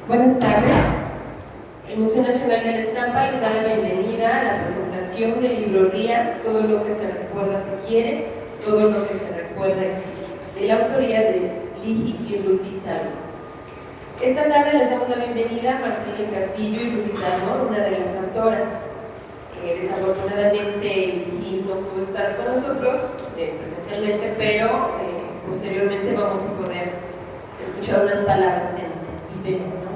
Buenas tardes. El Museo Nacional de la Estampa les da la bienvenida a la presentación del libro RIA, Todo lo que se recuerda se quiere, todo lo que se recuerda existe, de la autoría de Liji y Ruti Talmor. Esta tarde les damos la bienvenida a Marcela Castillo y Ruti Talmor, una de las autoras. Desafortunadamente Liji no pudo estar con nosotros presencialmente, pero posteriormente vamos a poder escuchar unas palabras en video, ¿no?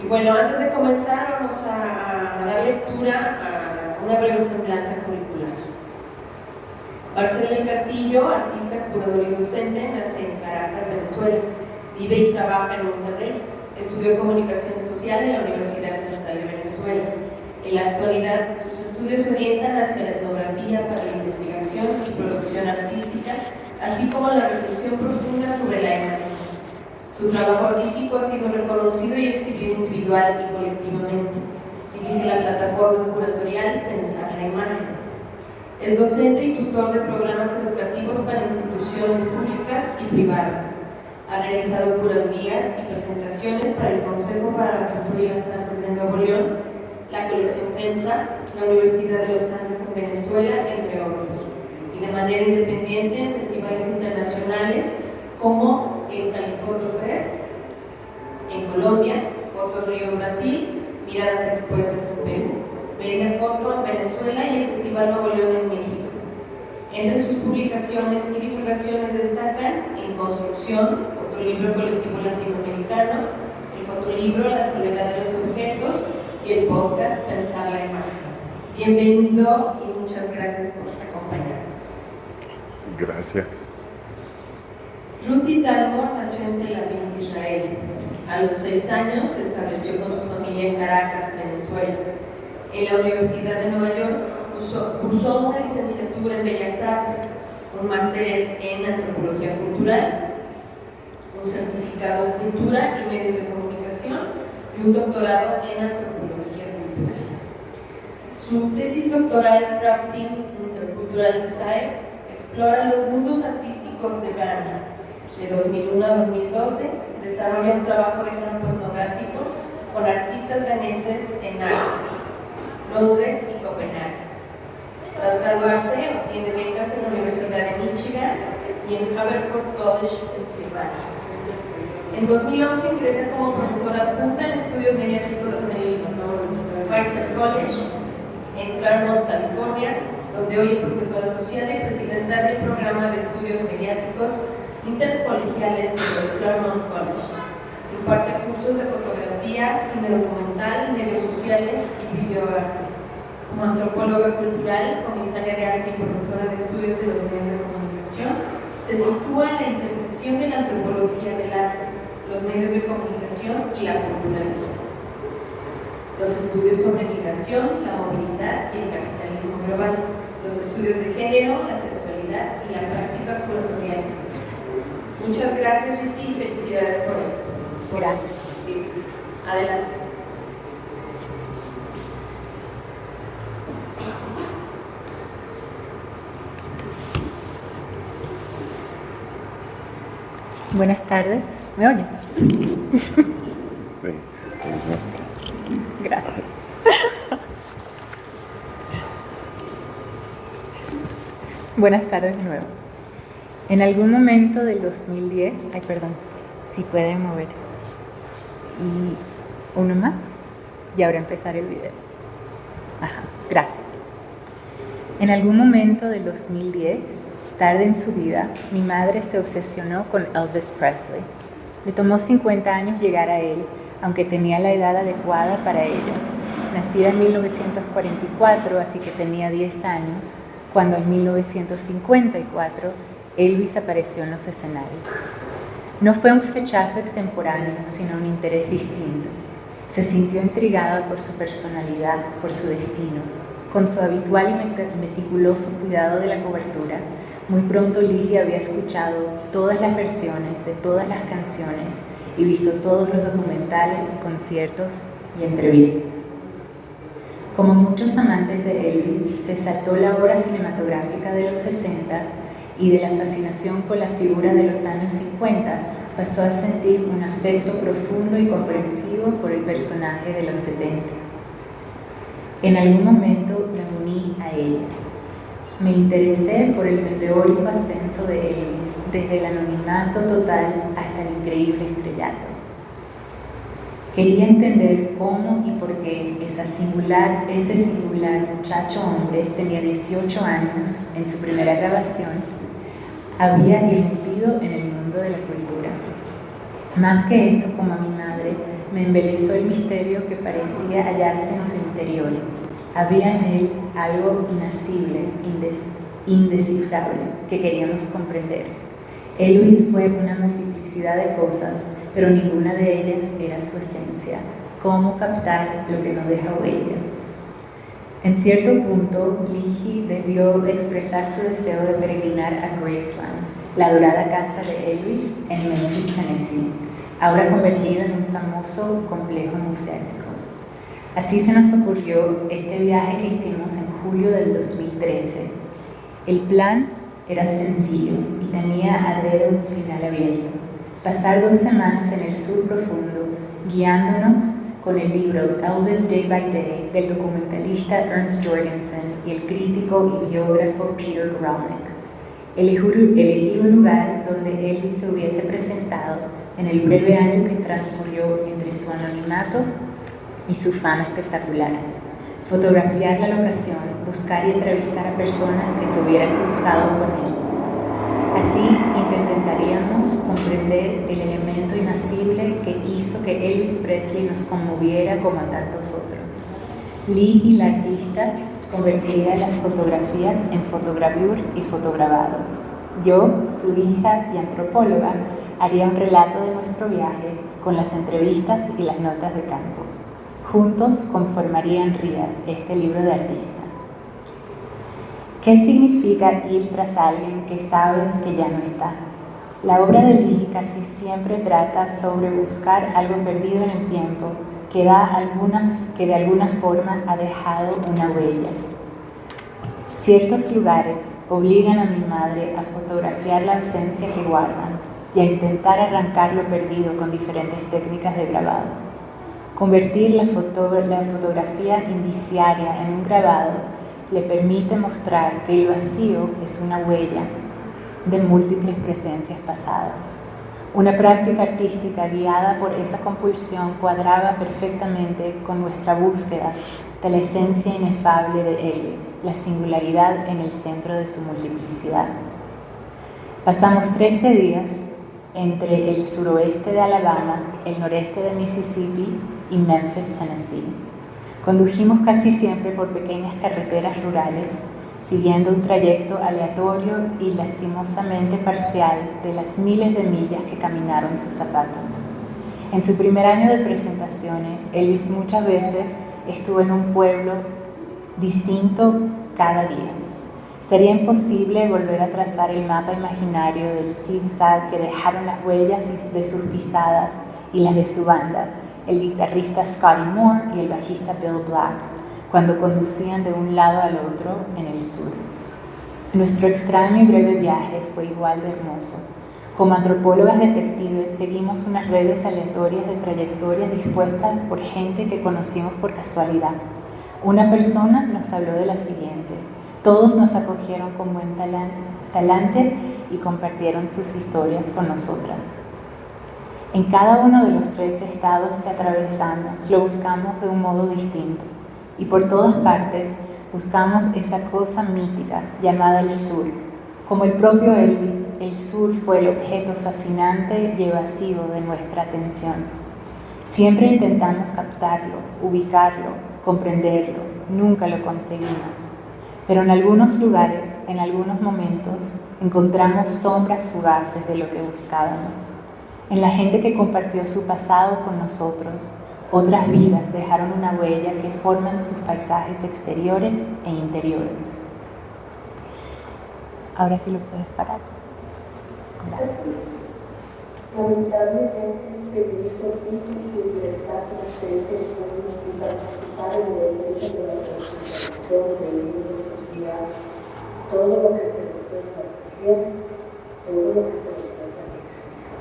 Y bueno, antes de comenzar vamos a dar lectura a una breve semblanza curricular. Marcela del Castillo, artista, curador y docente, nace en Caracas, Venezuela. Vive y trabaja en Monterrey. Estudió comunicación social en la Universidad Central de Venezuela. En la actualidad, sus estudios se orientan hacia la etnografía para la investigación y producción artística, así como la reflexión profunda sobre la imagen. Su trabajo artístico ha sido reconocido y exhibido individual y colectivamente. Dirige la plataforma curatorial Pensar la Imagen. Es docente y tutor de programas educativos para instituciones públicas y privadas. Ha realizado curadurías y presentaciones para el Consejo para la Cultura y las Artes de Nuevo León, la colección FEMSA, la Universidad de los Andes en Venezuela, entre otros. Y de manera independiente en festivales internacionales como el Califoto Fest en Colombia, Foto Río en Brasil, Miradas Expuestas en Perú, Mérida Foto en Venezuela y el Festival Nuevo León en México. Entre sus publicaciones y divulgaciones destacan En Construcción, Fotolibro colectivo latinoamericano, el fotolibro La soledad de los objetos y el podcast Pensar la Imagen. Bienvenido y muchas gracias por acompañarnos. Gracias. Ruti Talmor nació en Tel Aviv, Israel. A los 6 años se estableció con su familia en Caracas, Venezuela. En la Universidad de Nueva York cursó una licenciatura en Bellas Artes, un máster en Antropología Cultural, un certificado en Cultura y Medios de Comunicación y un doctorado en Antropología Cultural. Su tesis doctoral, Crafting Intercultural Design, explora los mundos artísticos de Ghana. De 2001 a 2012, desarrolla un trabajo de campo etnográfico con artistas ganeses en Accra, Londres y Copenhague. Tras graduarse, obtiene becas en la Universidad de Michigan y en Haverford College, Pensilvania. En 2011 ingresa como profesora adjunta en estudios mediáticos en el Pfizer College, en Claremont, California, donde hoy es profesora asociada y presidenta del programa de estudios mediáticos intercolegiales de los Claremont College. Imparte cursos de fotografía, cine documental, medios sociales y videoarte. Como antropóloga cultural, comisaria de arte y profesora de estudios de los medios de comunicación, se sitúa en la intersección de la antropología del arte, los medios de comunicación y la culturalismo. Los estudios sobre migración, la movilidad y el capitalismo global, los estudios de género, la sexualidad y la práctica curatorial. Muchas gracias, Riti, y felicidades por ello. Gracias. Adelante. Buenas tardes. ¿Me oyen? Sí. Gracias. Buenas tardes de nuevo. En algún momento del 2010, si pueden mover. Y uno más, y ahora empezar el video. Ajá, gracias. En algún momento del 2010, tarde en su vida, mi madre se obsesionó con Elvis Presley. Le tomó 50 años llegar a él, aunque tenía la edad adecuada para ello. Nacida en 1944, así que tenía 10 años, cuando en 1954 Elvis apareció en los escenarios. No fue un flechazo extemporáneo, sino un interés distinto. Se sintió intrigada por su personalidad, por su destino. Con su habitual y meticuloso cuidado de la cobertura, muy pronto Ligia había escuchado todas las versiones de todas las canciones y visto todos los documentales, conciertos y entrevistas. Como muchos amantes de Elvis, se saltó la obra cinematográfica de los 60 y de la fascinación por la figura de los años 50 pasó a sentir un afecto profundo y comprensivo por el personaje de los 70. En algún momento me uní a ella. Me interesé por el meteórico ascenso de Elvis, desde el anonimato total hasta el increíble estrellato. Quería entender cómo y por qué ese singular muchacho hombre tenía 18 años en su primera grabación, había irrumpido en el mundo de la cultura. Más que eso, como a mi madre, me embelesó el misterio que parecía hallarse en su interior. Había en él algo inasible, indescifrable, que queríamos comprender. Elvis fue una multiplicidad de cosas, pero ninguna de ellas era su esencia. ¿Cómo captar lo que no deja huella? En cierto punto, Ligi debió expresar su deseo de peregrinar a Graceland, la dorada casa de Elvis en Memphis, Tennessee, ahora convertida en un famoso complejo museístico. Así se nos ocurrió este viaje que hicimos en julio del 2013. El plan era sencillo y tenía adrede un final abierto. Pasar 2 semanas en el sur profundo, guiándonos con el libro Elvis Day by Day del documentalista Ernst Jorgensen y el crítico y biógrafo Peter Graunik. Elegir un lugar donde Elvis se hubiese presentado en el breve año que transcurrió entre su anonimato y su fama espectacular. Fotografiar la locación, buscar y entrevistar a personas que se hubieran cruzado con él. Así intentaríamos comprender el elemento inasible que hizo que Elvis Presley nos conmoviera como a tantos otros. Ligi, la artista, convertiría las fotografías en fotogravures y fotograbados. Yo, su hija y antropóloga, haría un relato de nuestro viaje con las entrevistas y las notas de campo. Juntos conformarían RIA, este libro de artista. ¿Qué significa ir tras alguien que sabes que ya no está? La obra de Ligi casi siempre trata sobre buscar algo perdido en el tiempo que de alguna forma ha dejado una huella. Ciertos lugares obligan a mi madre a fotografiar la ausencia que guardan y a intentar arrancar lo perdido con diferentes técnicas de grabado. Convertir la fotografía indiciaria en un grabado le permite mostrar que el vacío es una huella de múltiples presencias pasadas. Una práctica artística guiada por esa compulsión cuadraba perfectamente con nuestra búsqueda de la esencia inefable de Elvis, la singularidad en el centro de su multiplicidad. Pasamos 13 días entre el suroeste de Alabama, el noreste de Mississippi y Memphis, Tennessee. Condujimos casi siempre por pequeñas carreteras rurales, siguiendo un trayecto aleatorio y lastimosamente parcial de las miles de millas que caminaron sus zapatos. En su primer año de presentaciones, Elvis muchas veces estuvo en un pueblo distinto cada día. Sería imposible volver a trazar el mapa imaginario del zigzag que dejaron las huellas de sus pisadas y las de su banda, el guitarrista Scotty Moore y el bajista Bill Black, cuando conducían de un lado al otro en el sur. Nuestro extraño y breve viaje fue igual de hermoso. Como antropólogas detectives seguimos unas redes aleatorias de trayectorias dispuestas por gente que conocimos por casualidad. Una persona nos habló de la siguiente: todos nos acogieron con buen talante y compartieron sus historias con nosotras. En cada uno de los 3 estados que atravesamos lo buscamos de un modo distinto y por todas partes buscamos esa cosa mítica llamada el sur. Como el propio Elvis, el sur fue el objeto fascinante y evasivo de nuestra atención. Siempre intentamos captarlo, ubicarlo, comprenderlo, nunca lo conseguimos. Pero en algunos lugares, en algunos momentos, encontramos sombras fugaces de lo que buscábamos. En la gente que compartió su pasado con nosotros, otras vidas dejaron una huella que forman sus paisajes exteriores e interiores. Ahora sí lo puedes parar. Gracias. Lamentablemente, seguir solito sin prestar presente el mundo y participar en el evento de la presentación del libro de todo lo que se recuerda siquiera, todo lo que se recuerda que existe.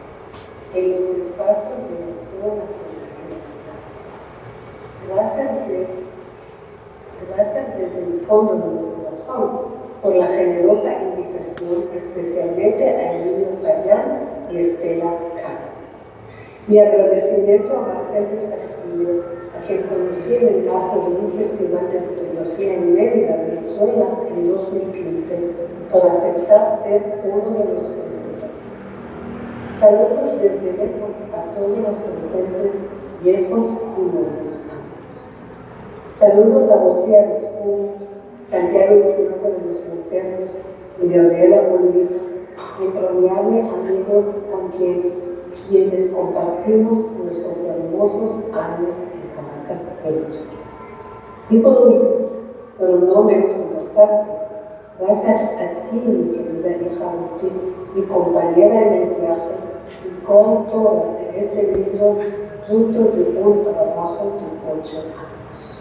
en los espacios de Museo Nacional del Estado. Gracias desde el fondo de mi corazón por la generosa invitación, especialmente a Emilio Payán y Estela Cano. Mi agradecimiento a Marcelo Castillo, a quien conocí en el marco de un festival de fotografía en Mérida, Venezuela, en 2015, por aceptar ser uno de los presentes. Saludos desde lejos a todos los presentes, viejos y nuevos amigos. Saludos a Rocía Espú, Santiago Espinosa de los Monteros y Gabriela Bolívar, entrañables amigos con quienes compartimos nuestros hermosos años en Caracas, Venezuela. Y por último, pero no menos importante, gracias a ti, mi querida hija Ruti, mi compañera en el viaje y coautora de este libro, fruto de un trabajo de 8 años.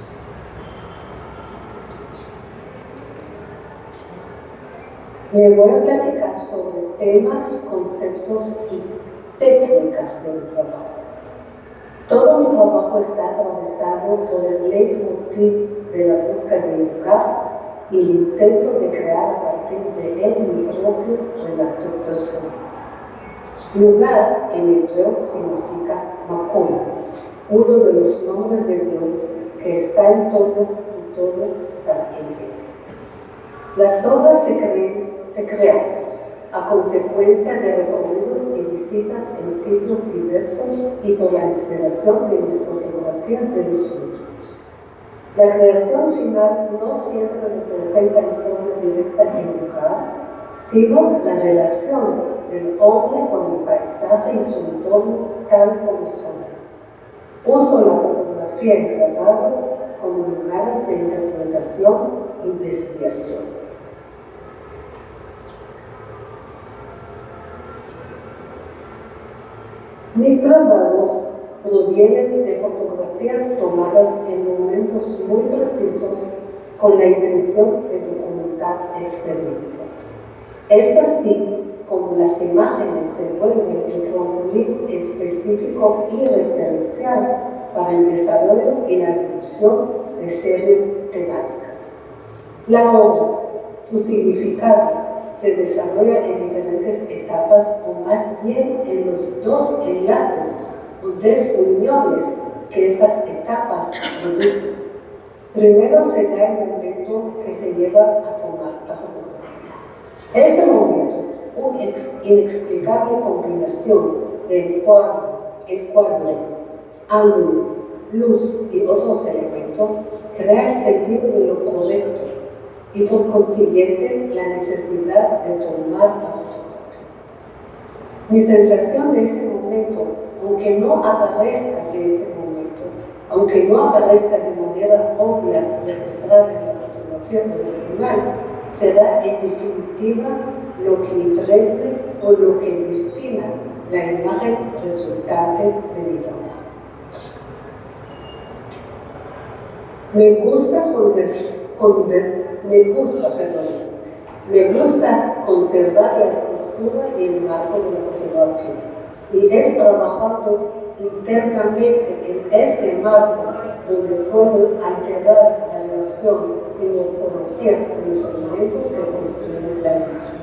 Me voy a platicar sobre temas, conceptos y técnicas de mi trabajo. Todo mi trabajo está atravesado por el leitmotiv de la búsqueda del lugar y el intento de crear a partir de él mi propio relato personal. Lugar en hebreo significa Makom, uno de los nombres de Dios que está en todo y todo está en él. Las obras se crean a consecuencia de recorridos y visitas en sitios diversos y por la inspiración de mis fotografías de los mismos. La creación final no siempre representa en forma directa el lugar, sino la relación del hombre con el paisaje y su entorno tal como son. Uso la fotografía y grabado como lugares de interpretación y desviación. Mis trabajos provienen de fotografías tomadas en momentos muy precisos con la intención de documentar experiencias. Es así como las imágenes se vuelven el trampolín específico y referencial para el desarrollo y la difusión de series temáticas. La obra, su significado, se desarrolla en diferentes etapas o más bien en los dos enlaces o desuniones que esas etapas producen. Primero se da el momento que se lleva a tomar la fotografía. Ese momento, una inexplicable combinación del cuadro, ángulo, luz y otros elementos, crea el sentido de lo correcto y por consiguiente la necesidad de tomar la fotografía. Mi sensación de ese momento, aunque no aparezca de ese momento, aunque no aparezca de manera obvia registrada en la fotografía original, será en definitiva lo que impregne o lo que defina la imagen resultante de mi trabajo. Me gusta conservar la estructura y el marco de la fotografía, y es trabajando internamente en ese marco donde puedo alterar la relación y morfología de los elementos que construyen la imagen.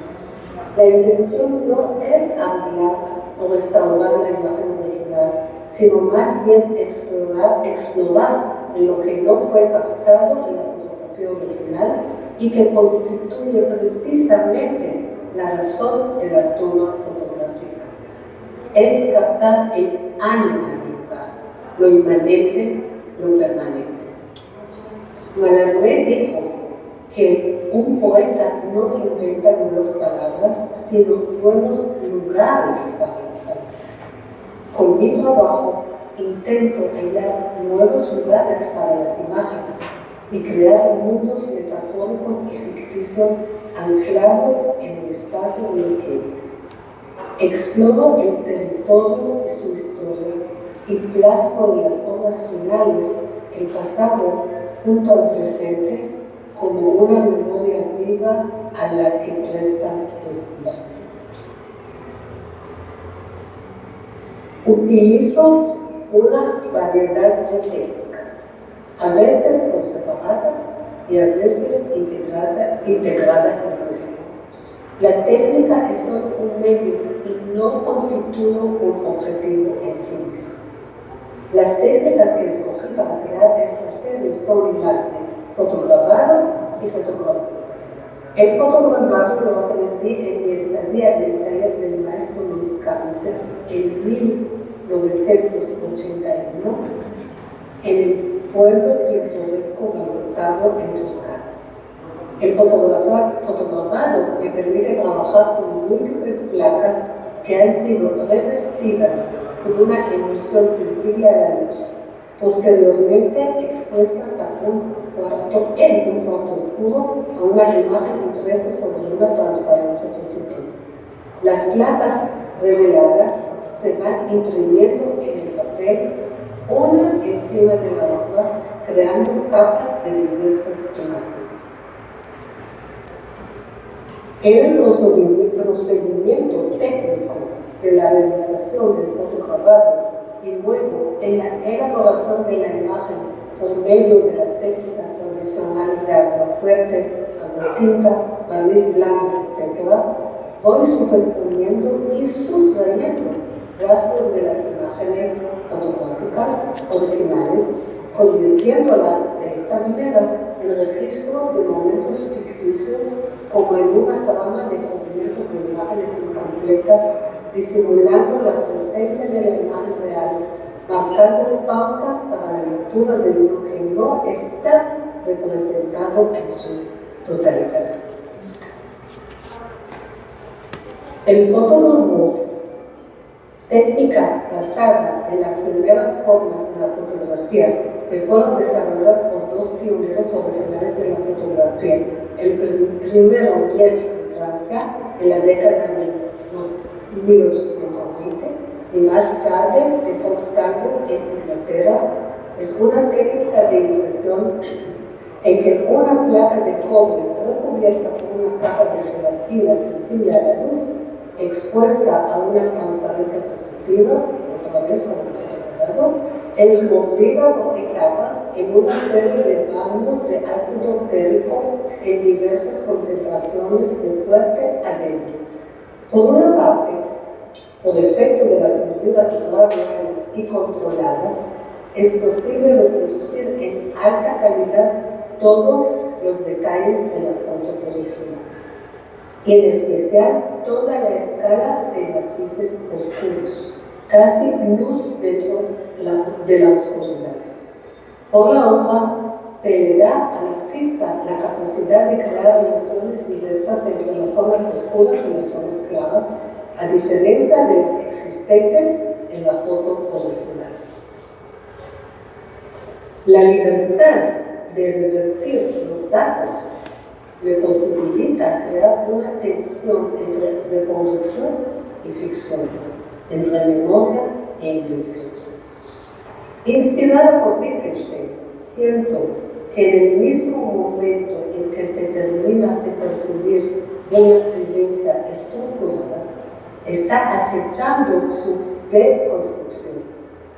La intención no es arreglar o restaurar la imagen original, sino más bien explorar lo que no fue captado en la fotografía original y que constituye precisamente la razón de la toma fotográfica. Es captar el ánima del lugar, lo inmanente, lo permanente. Mallarmé dijo que un poeta no inventa nuevas palabras, sino nuevos lugares para las palabras. Con mi trabajo intento hallar nuevos lugares para las imágenes y crear mundos metafóricos y ficticios anclados en el espacio y el tiempo. Exploro el territorio y su historia y plasmo en las obras finales el pasado junto al presente como una memoria viva a la que presta refugio. Utilizo una variedad de técnicas, a veces por separadas y a veces integradas entre sí. La técnica es solo un medio y no constituye un objetivo en sí mismo. Las técnicas que escogí para crear esta serie son las de fotografado y fotografía. El fotografado lo aprendí en mi estadía en el taller del maestro Luis Cáncer en 1981 en el pueblo pintoresco Valdottaro en Toscana. El fotografado me permite trabajar con múltiples placas que han sido revestidas con una emulsión sensible a la luz, posteriormente expuestas en un cuarto oscuro a una imagen impresa sobre una transparencia positiva. Las placas reveladas se van imprimiendo en el papel una encima de la otra, creando capas de diversas imágenes. El procedimiento técnico de la realización del fotografado y luego en la elaboración de la imagen por medio de las técnicas tradicionales de agua fuerte, agua tinta, barniz blanco, etc., voy superponiendo y sustrayendo rastros de las imágenes fotográficas originales, convirtiéndolas de esta manera en registros de momentos ficticios como en una trama de fragmentos de imágenes incompletas, disimulando la presencia de la imagen real, marcando pautas para la lectura de lo que no está representado en su totalidad. El fotógrafo, técnica basada en las primeras formas de la fotografía que fueron desarrolladas por dos pioneros originales de la fotografía. El primero, Liège, en Francia, en la década de 1820, y más tarde de Foxcamp en Inglaterra, es una técnica de impresión en que una placa de cobre recubierta por una capa de gelatina sensible a la luz, expuesta a una transparencia positiva, otra vez como fotografado, es mordida por etapas en una serie de baños de ácido férico en diversas concentraciones de fuerte a débil. Por una parte, por efecto de las medidas graduales y controladas, es posible reproducir en alta calidad todos los detalles de la foto original, y en especial toda la escala de matices oscuros, casi luz dentro de la oscuridad. Por la otra, se le da al artista la capacidad de crear relaciones diversas entre las zonas oscuras y las zonas claras, a diferencia de las existentes en la foto original. La libertad de revertir los datos me posibilita crear una tensión entre reproducción y ficción, entre memoria e invención. Inspirada por Wittgenstein, siento que en el mismo momento en que se termina de percibir una vivencia estructurada, está acechando su deconstrucción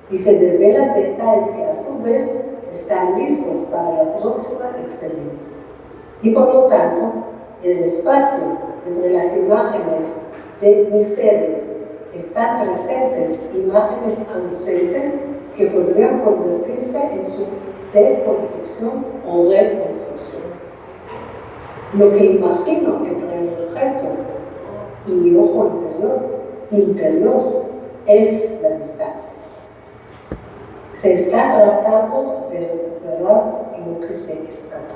y se revelan detalles que a su vez están listos para la próxima experiencia. Y por lo tanto, en el espacio entre las imágenes de mis seres están presentes imágenes ausentes que podrían convertirse en su deconstrucción o reconstrucción. Lo que imagino entre el objeto y mi ojo interior es la distancia. Se está tratando de recuperar lo que se escapó.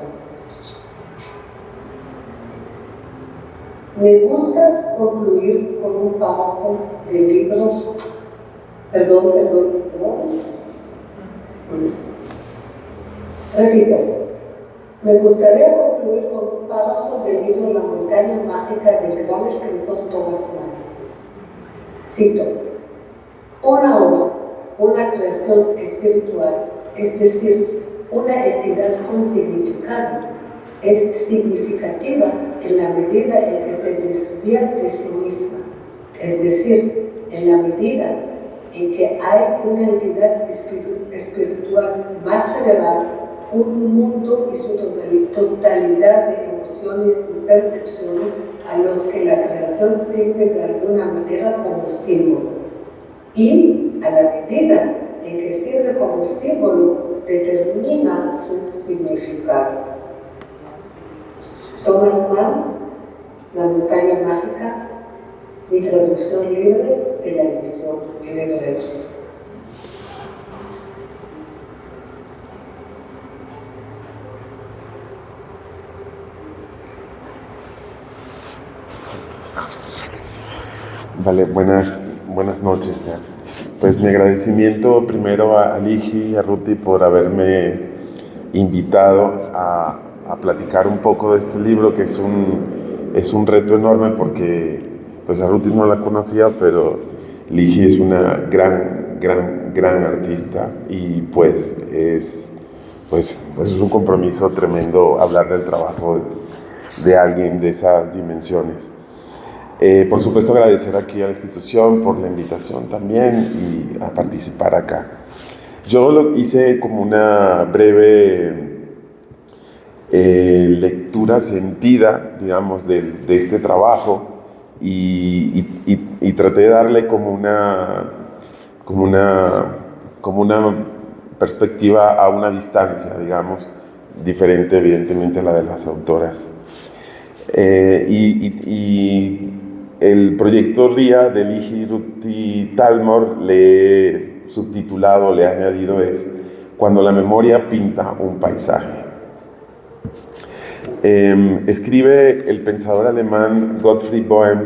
Me gusta concluir con un párrafo de libros. Repito, me gustaría concluir con un párrafo del libro La montaña mágica del gran escritor Thomas Mann. Cito: una obra, una creación espiritual, es decir, una entidad con significado, es significativa en la medida en que se desvía de sí misma, es decir, en la medida en que hay una entidad espiritual más general, un mundo y su totalidad de emociones y percepciones a los que la creación sirve de alguna manera como símbolo. Y a la medida en que sirve como símbolo, determina su significado. Thomas Mann, La montaña mágica, mi traducción libre de la edición en hebreo. Vale, buenas noches. Pues mi agradecimiento primero a Liji y a Ruti por haberme invitado a platicar un poco de este libro, que es un reto enorme porque pues a Ruti no la conocía, pero Liji es una gran artista y pues es un compromiso tremendo hablar del trabajo de alguien de esas dimensiones. Por supuesto, agradecer aquí a la institución por la invitación también y a participar acá. Yo lo hice como una breve lectura sentida, digamos, de este trabajo y traté de darle como una perspectiva a una distancia, digamos, diferente evidentemente a la de las autoras. El proyecto RIA de Liji Ruti Talmor le he subtitulado, le he añadido es Cuando la memoria pinta un paisaje. Escribe el pensador alemán Gottfried Boehm: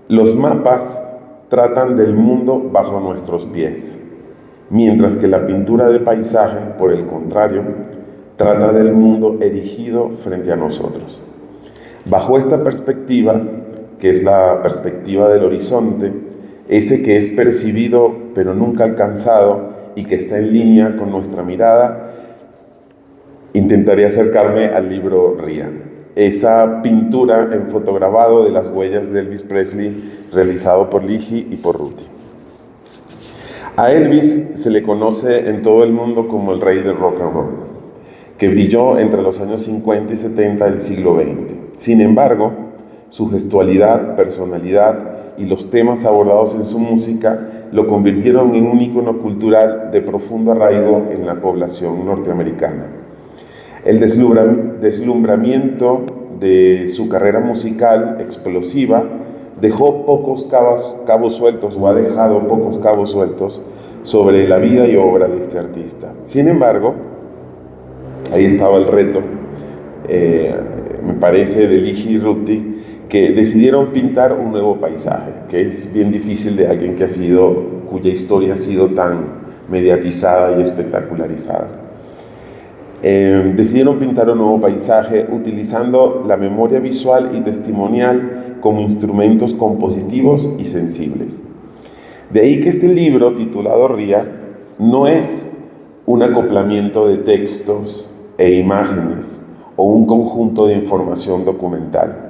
los mapas tratan del mundo bajo nuestros pies, mientras que la pintura de paisaje, por el contrario, trata del mundo erigido frente a nosotros. Bajo esta perspectiva, que es la perspectiva del horizonte, ese que es percibido pero nunca alcanzado y que está en línea con nuestra mirada, intentaré acercarme al libro RIA, esa pintura en fotograbado de las huellas de Elvis Presley realizado por Liji y por Ruti. A Elvis se le conoce en todo el mundo como el rey del rock and roll, que brilló entre los años 50 y 70 del siglo XX. Sin embargo, su gestualidad, personalidad y los temas abordados en su música lo convirtieron en un ícono cultural de profundo arraigo en la población norteamericana. El deslumbramiento de su carrera musical explosiva dejó pocos cabos sueltos, o ha dejado pocos cabos sueltos sobre la vida y obra de este artista. Sin embargo, ahí estaba el reto, me parece, de Liji y Ruti, que decidieron pintar un nuevo paisaje, que es bien difícil de alguien cuya historia ha sido tan mediatizada y espectacularizada. Decidieron pintar un nuevo paisaje utilizando la memoria visual y testimonial como instrumentos compositivos y sensibles. De ahí que este libro, titulado RIA, no es un acoplamiento de textos e imágenes o un conjunto de información documental,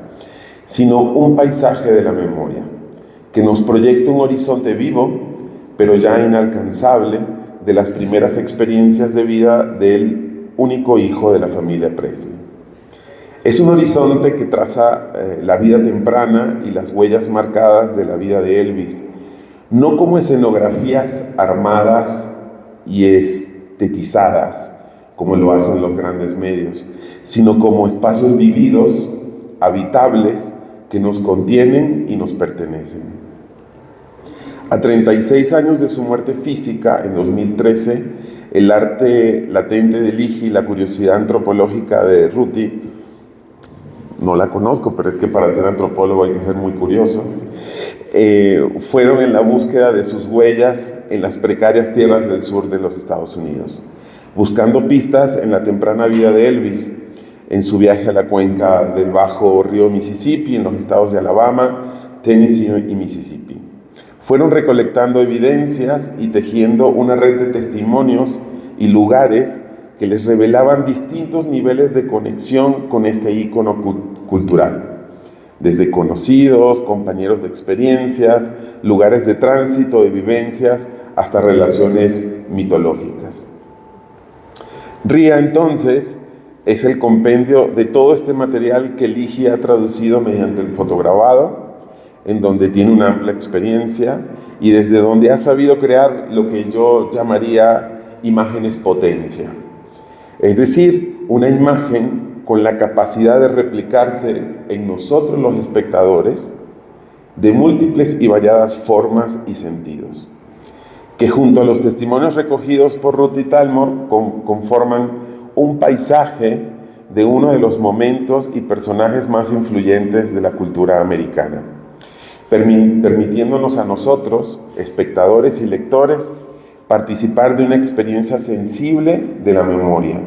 sino un paisaje de la memoria, que nos proyecta un horizonte vivo, pero ya inalcanzable, de las primeras experiencias de vida del único hijo de la familia Presley. Es un horizonte que traza la vida temprana y las huellas marcadas de la vida de Elvis, no como escenografías armadas y estetizadas, como lo hacen los grandes medios, sino como espacios vividos, habitables, que nos contienen y nos pertenecen. A 36 años de su muerte física, en 2013, el arte latente de Liji y la curiosidad antropológica de Ruti, no la conozco, pero es que para ser antropólogo hay que ser muy curioso, fueron en la búsqueda de sus huellas en las precarias tierras del sur de los Estados Unidos, buscando pistas en la temprana vida de Elvis, en su viaje a la cuenca del bajo río Mississippi, en los estados de Alabama, Tennessee y Mississippi. Fueron recolectando evidencias y tejiendo una red de testimonios y lugares que les revelaban distintos niveles de conexión con este ícono cultural. desde conocidos, compañeros de experiencias, lugares de tránsito, de vivencias, hasta relaciones mitológicas. Ría, entonces, es el compendio de todo este material que Ligia ha traducido mediante el fotograbado, en donde tiene una amplia experiencia y desde donde ha sabido crear lo que yo llamaría imágenes potencia. Es decir, una imagen con la capacidad de replicarse en nosotros los espectadores de múltiples y variadas formas y sentidos, que junto a los testimonios recogidos por Ruth y Talmor conforman un paisaje de uno de los momentos y personajes más influyentes de la cultura americana, permitiéndonos a nosotros, espectadores y lectores, participar de una experiencia sensible de la memoria,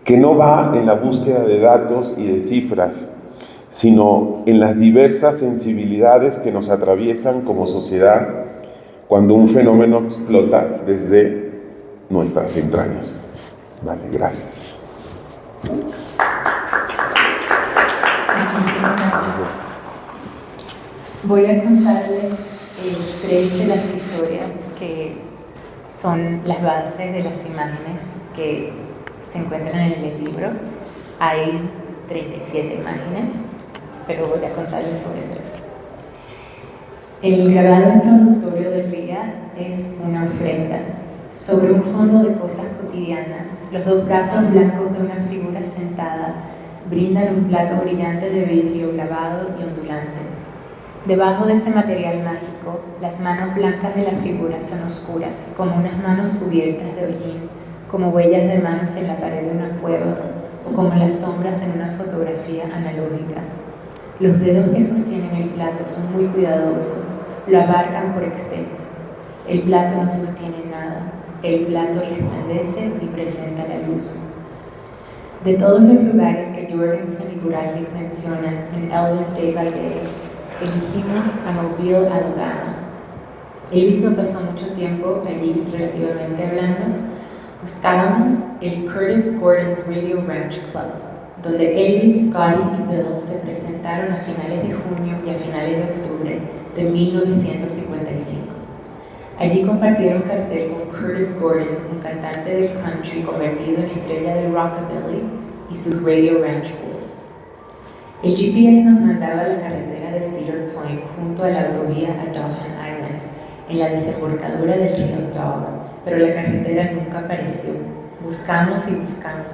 que no va en la búsqueda de datos y de cifras, sino en las diversas sensibilidades que nos atraviesan como sociedad cuando un fenómeno explota desde nuestras entrañas. Vale, gracias. Muchísimas gracias. Voy a contarles 3 de las historias que son las bases de las imágenes que se encuentran en el libro. Hay 37 imágenes, pero voy a contarles sobre 3. El grabado introductorio de Ría es una ofrenda. Sobre un fondo de cosas cotidianas, los 2 brazos blancos de una figura sentada brindan un plato brillante de vidrio grabado y ondulante. Debajo de ese material mágico, las manos blancas de la figura son oscuras, como unas manos cubiertas de hollín, como huellas de manos en la pared de una cueva, o como las sombras en una fotografía analógica. Los dedos que sostienen el plato son muy cuidadosos, lo abarcan por extenso. El plato no sostiene nada, el plato resplandece y presenta la luz. De todos los lugares que Jorgensen y Guralnik mencionan en Elvis Day by Day, elegimos a Mobile, Alabama. Elvis no pasó mucho tiempo allí, relativamente hablando. Buscábamos el Curtis Gordon's Radio Ranch Club, donde Elvis, Scotty y Bill se presentaron a finales de junio y a finales de octubre de 1955. Allí compartieron cartel con Curtis Gordon, un cantante del country convertido en estrella del rockabilly, y sus Radio Ranch Boys. El GPS nos mandaba a la carretera de Cedar Point junto a la autovía a Dauphin Island, en la desembocadura del río Dog, pero la carretera nunca apareció. Buscamos y buscamos,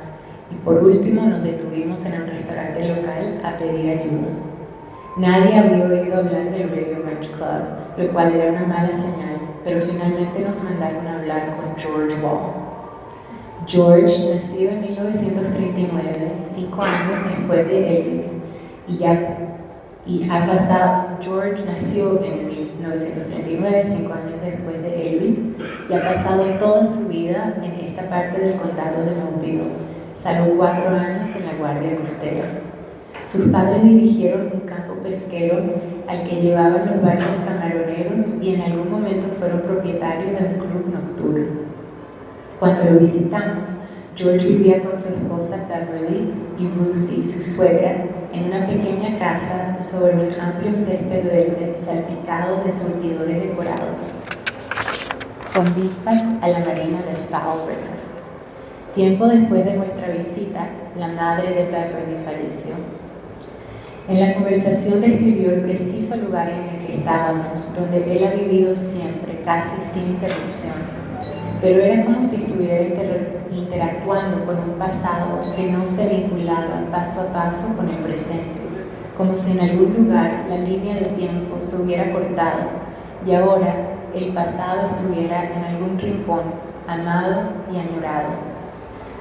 y por último nos detuvimos en un restaurante local a pedir ayuda. Nadie había oído hablar del Radio Ranch Club, lo cual era una mala señal, pero finalmente nos mandaron a hablar con George Wall. George, nacido en 1939, 5 años después de Elvis, George nació en 1939, 5 años después de Elvis, y ha pasado toda su vida en esta parte del condado de Mobile, salvo 4 años en la Guardia Costera. Sus padres dirigieron un campo pesquero al que llevaban los barcos camaroneros y en algún momento fueron propietarios de un club nocturno. Cuando lo visitamos, George vivía con su esposa Beverly y Ruthie, su suegra, en una pequeña casa sobre un amplio césped verde salpicado de surtidores decorados, con vistas a la marina de Fall River. Tiempo después de nuestra visita, la madre de Beverly falleció. En la conversación describió el preciso lugar en el que estábamos, donde él ha vivido siempre, casi sin interrupción. Pero era como si estuviera interactuando con un pasado que no se vinculaba paso a paso con el presente, como si en algún lugar la línea de tiempo se hubiera cortado y ahora el pasado estuviera en algún rincón, amado y añorado.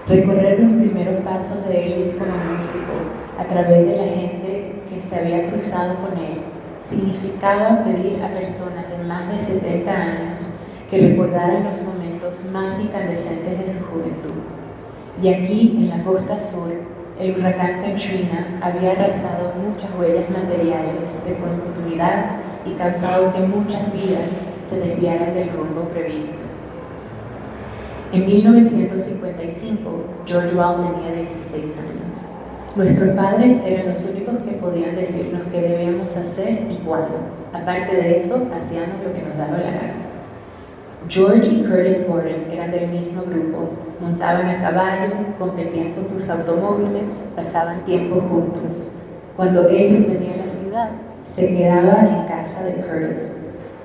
Recorrer los primeros pasos de Elvis como músico a través de la gente que se había cruzado con él significaba pedir a personas de más de 70 años que recordaran los momentos más incandescentes de su juventud. Y aquí, en la costa sur, el huracán Katrina había arrasado muchas huellas materiales de continuidad y causado que muchas vidas se desviaran del rumbo previsto. En 1955, George Wall tenía 16 años. Nuestros padres eran los únicos que podían decirnos qué debíamos hacer y cuándo. Aparte de eso, hacíamos lo que nos daba la gana. George y Curtis Gordon eran del mismo grupo, montaban a caballo, competían con sus automóviles, pasaban tiempo juntos. Cuando Elvis venía a la ciudad, se quedaba en casa de Curtis.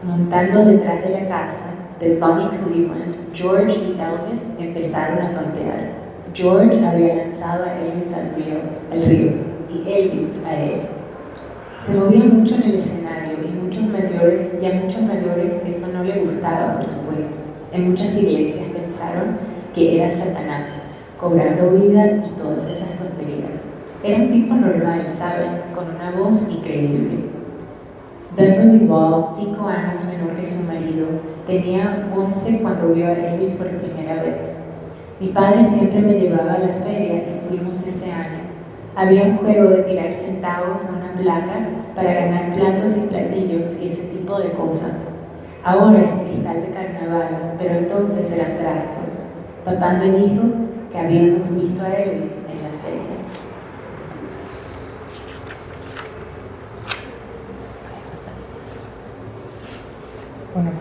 Montando detrás de la casa de Bonnie Cleveland, George y Elvis empezaron a tontear. George había lanzado a Elvis al río y Elvis a él. Se movía mucho en el escenario y a muchos mayores eso no le gustaba, por supuesto. En muchas iglesias pensaron que era Satanás, cobrando vida y todas esas tonterías. Era un tipo normal, ¿saben? Con una voz increíble. Beverly Ball, 5 años menor que su marido, tenía 11 cuando vio a Elvis por primera vez. Mi padre siempre me llevaba a la feria y fuimos ese año. Había un juego de tirar centavos a una placa para ganar platos y platillos y ese tipo de cosas. Ahora es cristal de carnaval, pero entonces eran trastos. Papá me dijo que habíamos visto a Elvis en la feria. Bueno,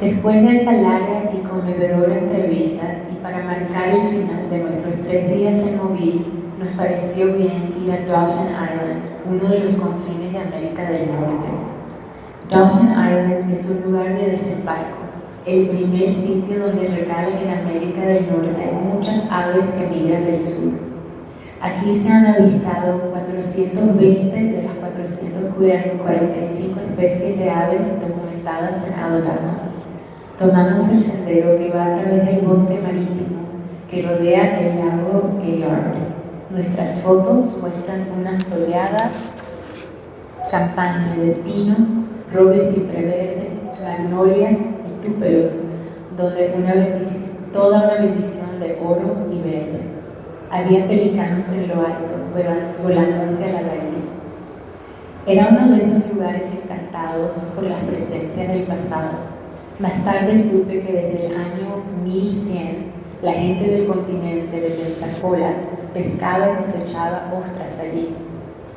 después de esa larga y conmovedora entrevista y para marcar el final de nuestros 3 días en Mobile, nos pareció bien ir a Dauphin Island, uno de los confines de América del Norte. Dauphin Island es un lugar de desembarco, el primer sitio donde recalan en América del Norte muchas aves que migran del sur. Aquí se han avistado 420 de las 445 especies de aves documentadas en Alabama. Tomamos el sendero que va a través del bosque marítimo que rodea el lago Gaillard. Nuestras fotos muestran una soleada campaña de pinos, robles cipreverdes, magnolias y túperos, donde toda una bendición de oro y verde. Había pelicanos en lo alto, volando hacia la bahía. Era uno de esos lugares encantados por las presencias del pasado. Más tarde supe que desde el año 1100 la gente del continente de Pensacola pescaba y cosechaba ostras allí,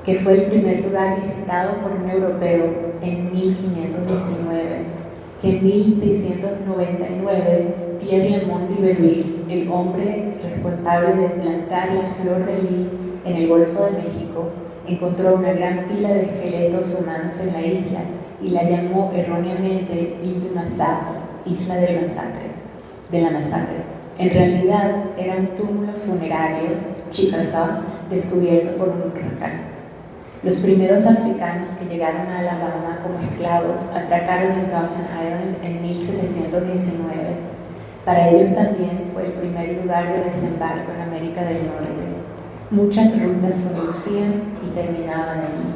que fue el primer lugar visitado por un europeo en 1519, que en 1699 Pierre Lemont d'Iberville, el hombre responsable de plantar la flor de lis en el Golfo de México, encontró una gran pila de esqueletos humanos en la isla y la llamó erróneamente Île du Massacre, Isla de la Masacre. En realidad era un túmulo funerario, Chickasaw, descubierto por un huracán. Los primeros africanos que llegaron a Alabama como esclavos atracaron en Dauphin Island en 1719. Para ellos también fue el primer lugar de desembarco en América del Norte. Muchas rutas conducían y terminaban allí.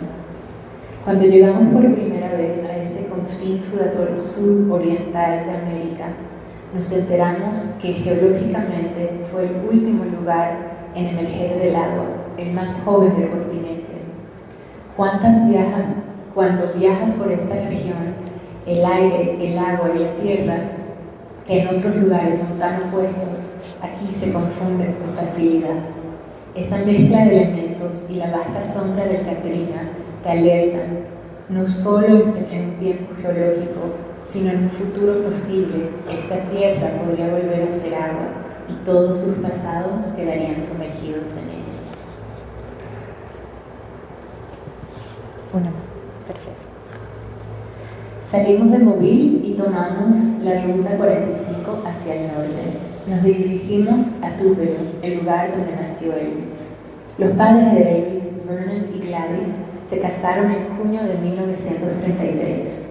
Cuando llegamos por primera vez a ese confín suroriental de América, nos enteramos que geológicamente fue el último lugar en emerger del agua, el más joven del continente. Cuando viajas por esta región, el aire, el agua y la tierra, que en otros lugares son tan opuestos, aquí se confunden con facilidad. Esa mezcla de elementos y la vasta sombra del Katrina te alertan, no solo en un tiempo geológico, sino en un futuro posible. Esta tierra podría volver a ser agua y todos sus pasados quedarían sumergidos en ella. Perfecto. Salimos de Mobile y tomamos la ruta 45 hacia el norte. Nos dirigimos a Tupelo, el lugar donde nació Elvis. Los padres de Elvis, Vernon y Gladys, se casaron en junio de 1933.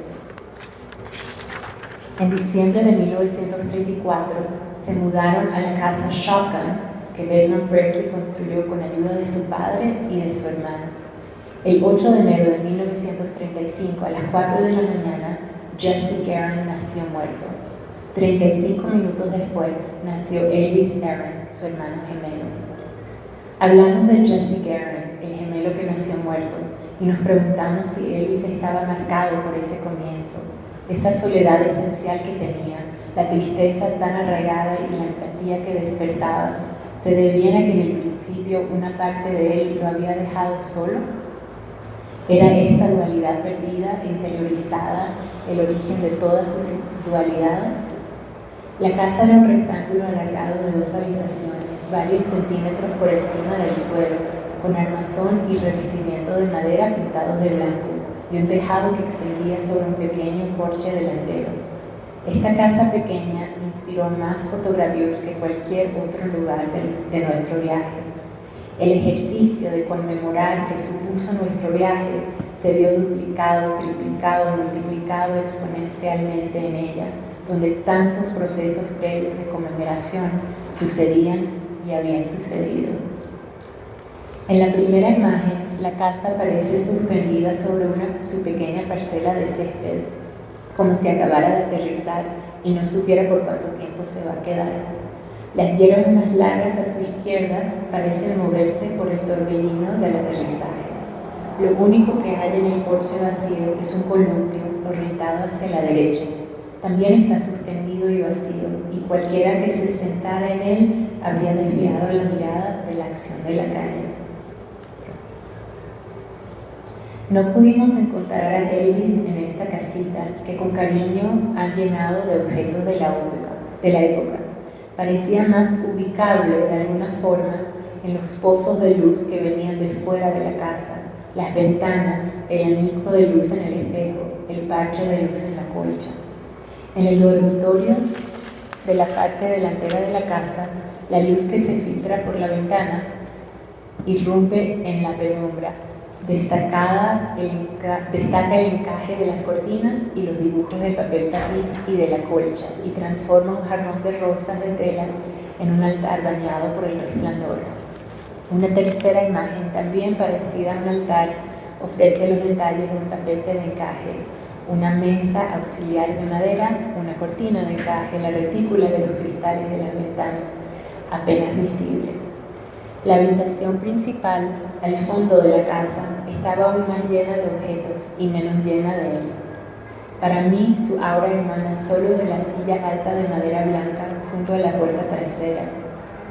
En diciembre de 1934 se mudaron a la casa Shotgun que Vernon Presley construyó con ayuda de su padre y de su hermano. El 8 de enero de 1935, a las 4 de la mañana, Jesse Guerin nació muerto. 35 minutos después, nació Elvis Aaron, su hermano gemelo. Hablamos de Jesse Guerin, el gemelo que nació muerto, y nos preguntamos si Elvis estaba marcado por ese comienzo, esa soledad esencial que tenía, la tristeza tan arraigada y la empatía que despertaba, ¿Se debía a que en el principio una parte de él lo había dejado solo? ¿Era esta dualidad perdida e interiorizada el origen de todas sus dualidades? La casa era un rectángulo alargado de 2 habitaciones, varios centímetros por encima del suelo, con armazón y revestimiento de madera pintados de blanco, y un tejado que extendía sobre un pequeño porche delantero. Esta casa pequeña inspiró más fotogravías que cualquier otro lugar de nuestro viaje. El ejercicio de conmemorar que supuso nuestro viaje se vio duplicado, triplicado, multiplicado exponencialmente en ella, donde tantos procesos previos de conmemoración sucedían y habían sucedido. En la primera imagen, la casa parece suspendida sobre su pequeña parcela de césped, como si acabara de aterrizar y no supiera por cuánto tiempo se va a quedar. Las hierbas más largas a su izquierda parecen moverse por el torbellino del aterrizaje. Lo único que hay en el porche vacío es un columpio orientado hacia la derecha. También está suspendido y vacío, y cualquiera que se sentara en él habría desviado la mirada de la acción de la calle. No pudimos encontrar a Elvis en esta casita que con cariño han llenado de objetos de la época. Parecía más ubicable de alguna forma en los pozos de luz que venían de fuera de la casa, las ventanas, el abanico de luz en el espejo, el parche de luz en la colcha. En el dormitorio de la parte delantera de la casa, la luz que se filtra por la ventana irrumpe en la penumbra. Destaca el encaje de las cortinas y los dibujos de papel tapiz y de la colcha, y transforma un jarrón de rosas de tela en un altar bañado por el resplandor. Una tercera imagen, también parecida a un altar, ofrece los detalles de un tapete de encaje, una mesa auxiliar de madera, una cortina de encaje, la retícula de los cristales de las ventanas, apenas visible. La habitación principal, al fondo de la casa, estaba aún más llena de objetos y menos llena de él. Para mí, su aura emana solo de la silla alta de madera blanca junto a la puerta trasera.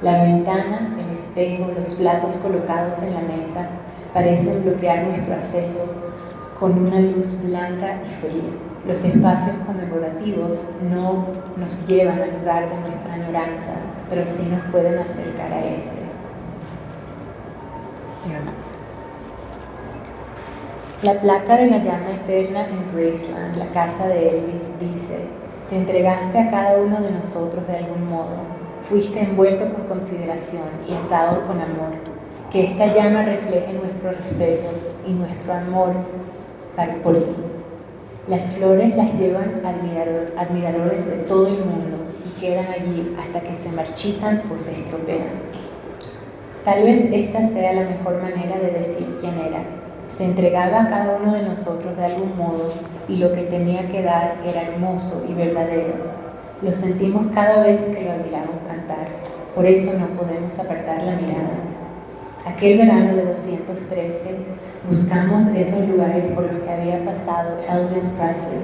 La ventana, el espejo, los platos colocados en la mesa parecen bloquear nuestro acceso con una luz blanca y fría. Los espacios conmemorativos no nos llevan al lugar de nuestra añoranza, pero sí nos pueden acercar a este. La placa de la llama eterna en Graceland, la casa de Elvis, dice: te entregaste a cada uno de nosotros de algún modo, fuiste envuelto con consideración y atado con amor. Que esta llama refleje nuestro respeto y nuestro amor por ti. Las flores las llevan admiradores de todo el mundo y quedan allí hasta que se marchitan o se estropean. Tal vez esta sea la mejor manera de decir quién era. Se entregaba a cada uno de nosotros de algún modo y lo que tenía que dar era hermoso y verdadero. Lo sentimos cada vez que lo admiramos cantar, por eso no podemos apartar la mirada. Aquel verano de 213 buscamos esos lugares por los que había pasado Elvis Presley.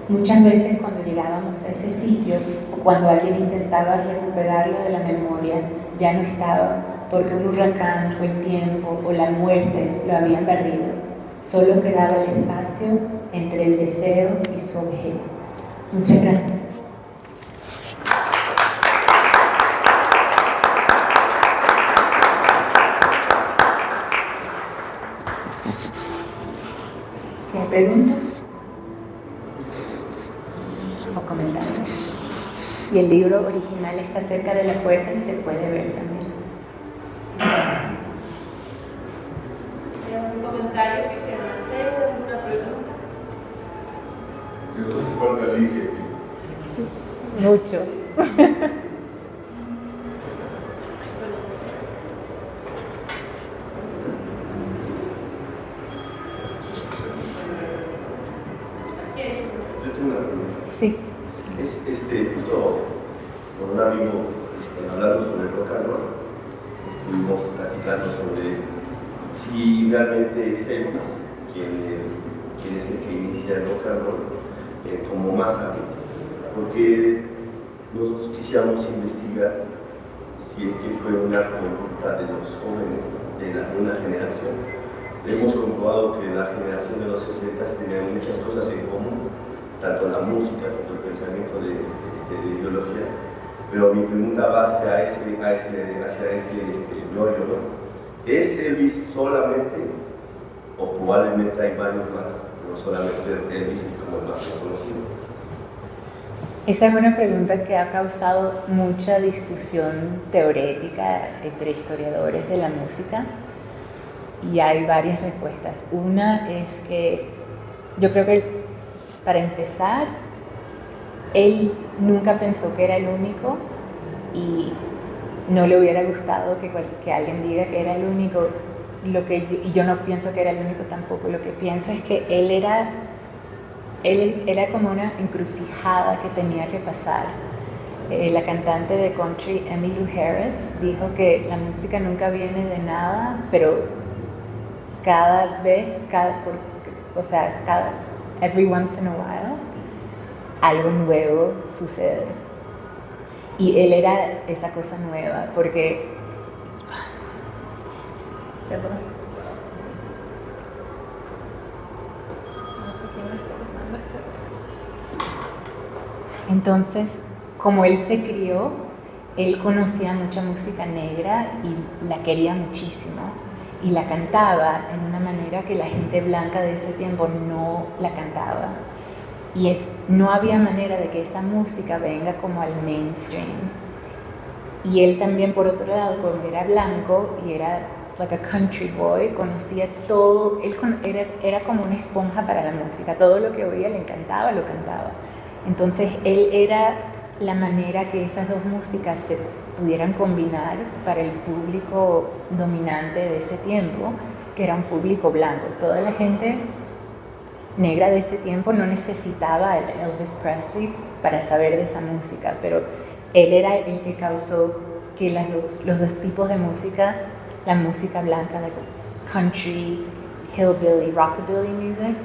Muchas veces cuando llegábamos a ese sitio o cuando alguien intentaba recuperarlo de la memoria, ya no estaba, porque un huracán o el tiempo o la muerte lo habían barrido. Solo quedaba el espacio entre el deseo y su objeto. Muchas gracias. Si hay preguntas o comentarios. Y el libro original está cerca de la puerta y se puede ver también. ¿Algún comentario que quieran hacer? ¿Alguna pregunta? ¿No hace falta elige? Mucho. Yo tengo una pregunta. Sí. Es justo con un amigo hablando sobre el rock and roll, estuvimos platicando sobre si realmente es Elvis quien es el que inicia el rock and roll como masa, porque nosotros quisiéramos investigar si es que fue una conducta de los jóvenes de una generación. Hemos comprobado que la generación de los 60 tenía muchas cosas en común, tanto la música como el pensamiento de ideología, pero mi pregunta va hacia ese meollo, ¿no? ¿Es Elvis solamente, o probablemente hay varios más, pero solamente Elvis es como el más reconocido? Esa es una pregunta que ha causado mucha discusión teorética entre historiadores de la música y hay varias respuestas. Una es que yo creo que, para empezar, él nunca pensó que era el único y no le hubiera gustado que alguien diga que era el único. Y yo no pienso que era el único tampoco. Lo que pienso es que él era como una encrucijada que tenía que pasar. La cantante de country Emmylou Harris dijo que la música nunca viene de nada, pero every once in a while, algo nuevo sucede. Y él era esa cosa nueva, porque... Perdón. Entonces, como él se crió, él conocía mucha música negra y la quería muchísimo y la cantaba en una manera que la gente blanca de ese tiempo no la cantaba. Y no había manera de que esa música venga como al mainstream. Y él también, por otro lado, como era blanco y era like a country boy, conocía todo, él era como una esponja para la música, todo lo que oía le encantaba, lo cantaba. Entonces él era la manera que esas dos músicas se pudieran combinar para el público dominante de ese tiempo, que era un público blanco. Toda la gente negra de ese tiempo no necesitaba a Elvis Presley para saber de esa música, pero él era el que causó que los dos tipos de música, la música blanca de country, hillbilly, rockabilly music,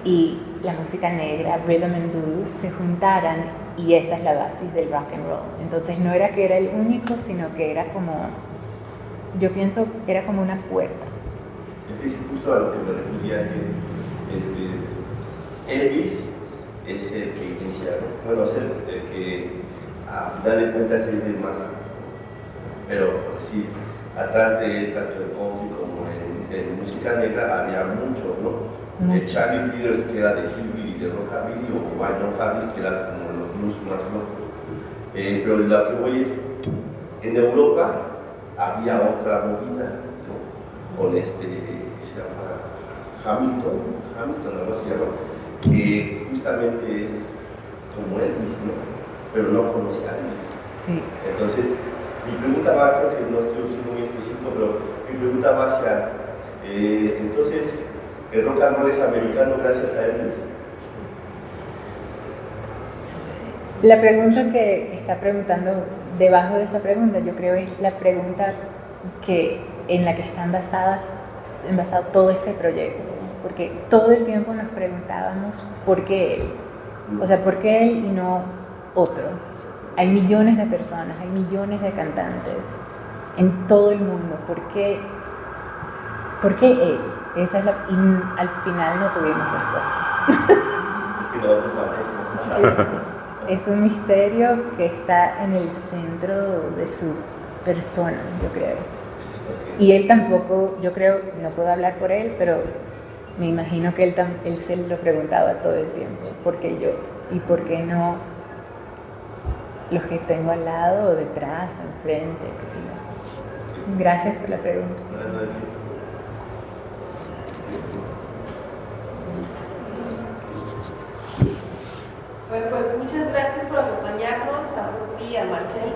y la música negra, rhythm and blues, se juntaran, y esa es la base del rock and roll. Entonces no era que era el único, sino que era como, yo pienso, era como una puerta. Es justo a lo que me refería, que Elvis es el que inicia, ¿no? Bueno, es el que a final de cuentas es el más, pero sí, atrás de él, tanto en country como en música negra, había mucho, ¿no? Charlie Feeders, que era de hillbilly, de rockabilly, o Wyman Harris, que era como los blues más locos. Pero lo que voy es, en Europa había otra movida, ¿no? Con se llama Hamilton, algo así se llama, que justamente es como Elvis, ¿no? Pero no conocía a Elvis. Sí. Entonces, mi pregunta va, creo que no estoy siendo muy específico, pero mi pregunta va hacia, entonces, ¿el rock and roll es americano gracias a Elvis? La pregunta que está preguntando, debajo de esa pregunta, yo creo es la pregunta en la que está envasado todo este proyecto, porque todo el tiempo nos preguntábamos ¿por qué él? O sea, ¿por qué él y no otro? Hay millones de personas, hay millones de cantantes en todo el mundo, ¿por qué él? Y al final no tuvimos respuesta. Sí, es un misterio que está en el centro de su persona, yo creo. Y él tampoco, yo creo, no puedo hablar por él, pero me imagino que él se lo preguntaba todo el tiempo, ¿por qué yo? ¿Y por qué no los que tengo al lado, detrás, enfrente? Qué sé yo. Gracias por la pregunta. Bueno, pues muchas gracias por acompañarnos, a Ruti y a Marcel.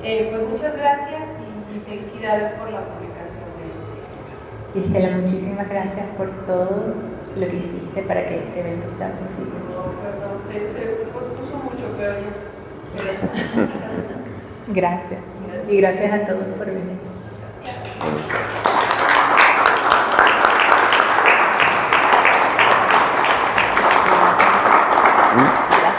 Pues muchas gracias y felicidades por la publicación de Gisela, muchísimas gracias por todo lo que hiciste para que este evento sea posible. No, perdón, se pospuso mucho, pero ya. Gracias. Y gracias a todos por venir. Gracias.